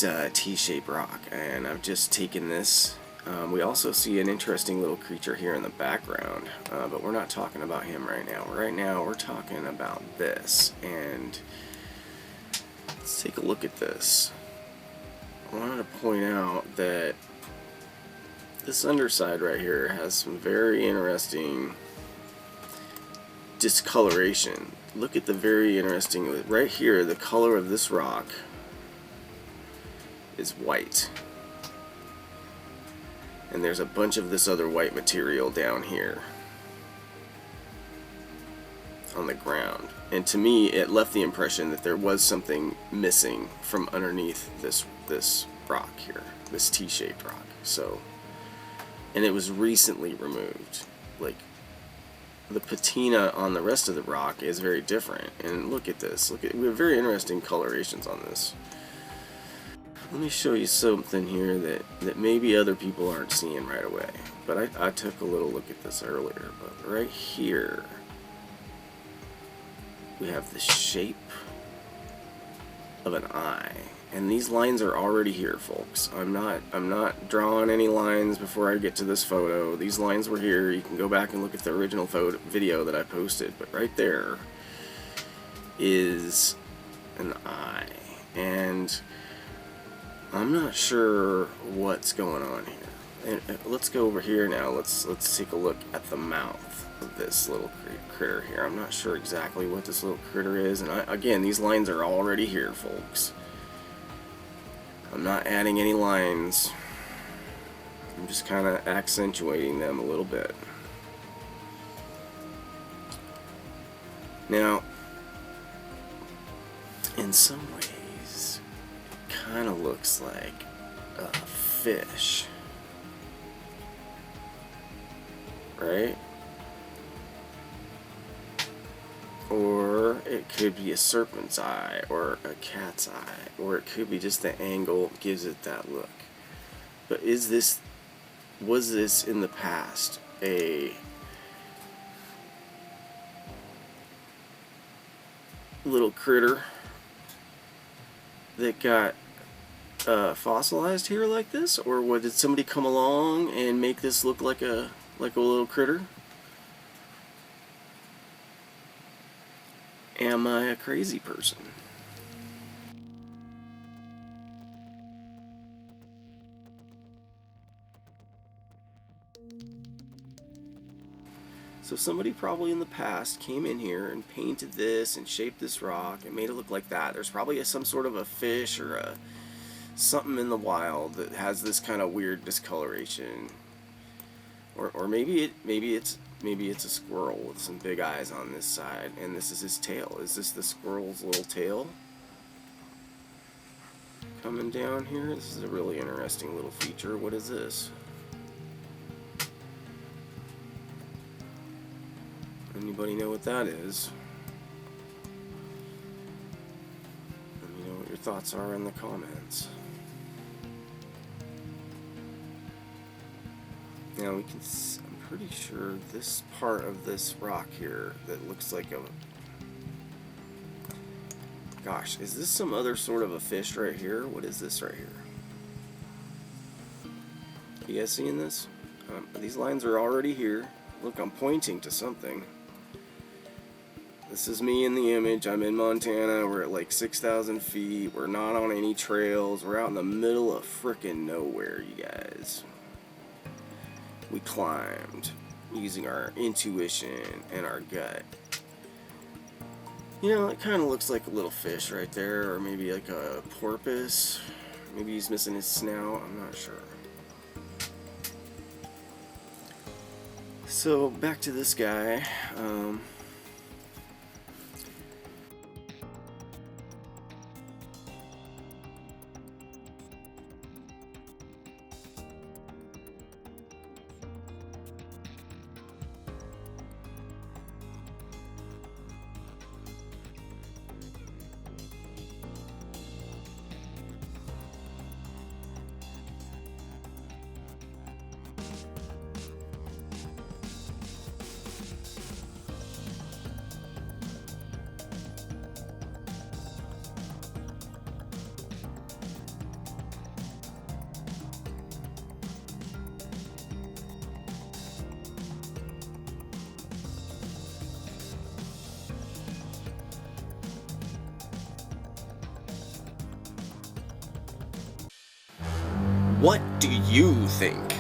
this T-shaped rock, and I've just taken this. We also see an interesting little creature here in the background, but we're not talking about him right now. Right now we're talking about this, and let's take a look at this. I wanted to point out that this underside right here has some very interesting discoloration. Look at the very interesting, right here, the color of this rock is white. And there's a bunch of this other white material down here on the ground. And to me, it left the impression that there was something missing from underneath this rock here, this T-shaped rock. So, and it was recently removed. Like, the patina on the rest of the rock is very different. And look at this. We have very interesting colorations on this. Let me show you something here that maybe other people aren't seeing right away. But I took a little look at this earlier. But right here, we have the shape of an eye. And these lines are already here, folks. I'm not drawing any lines before I get to this photo. These lines were here. You can go back and look at the original video that I posted. But right there is an eye. And I'm not sure what's going on here. And let's go over here now. Let's take a look at the mouth of this little critter here. I'm not sure exactly what this little critter is. And again, these lines are already here, folks. I'm not adding any lines. I'm just kind of accentuating them a little bit. Now, in some ways, kind of looks like a fish, right? Or it could be a serpent's eye or a cat's eye, or it could be just the angle gives it that look. But was this in the past a little critter that got fossilized here like this, or did somebody come along and make this look like a little critter? Am I a crazy person? So somebody probably in the past came in here and painted this and shaped this rock and made it look like that. There's probably some sort of a fish or something in the wild that has this kind of weird discoloration, or maybe it's a squirrel with some big eyes on this side, and this is his tail. Is this the squirrel's little tail coming down here? This is a really interesting little feature. What is this? Anybody know what that is? Let me know what your thoughts are in the comments. Now I'm pretty sure this part of this rock here that looks like gosh, is this some other sort of a fish right here? What is this right here? You guys seeing this? These lines are already here. Look, I'm pointing to something. This is me in the image. I'm in Montana. We're at like 6,000 feet. We're not on any trails. We're out in the middle of frickin' nowhere, you guys. We climbed using our intuition and our gut. You know, it kind of looks like a little fish right there, or maybe like a porpoise. Maybe he's missing his snout. I'm not sure. So back to this guy. What do you think?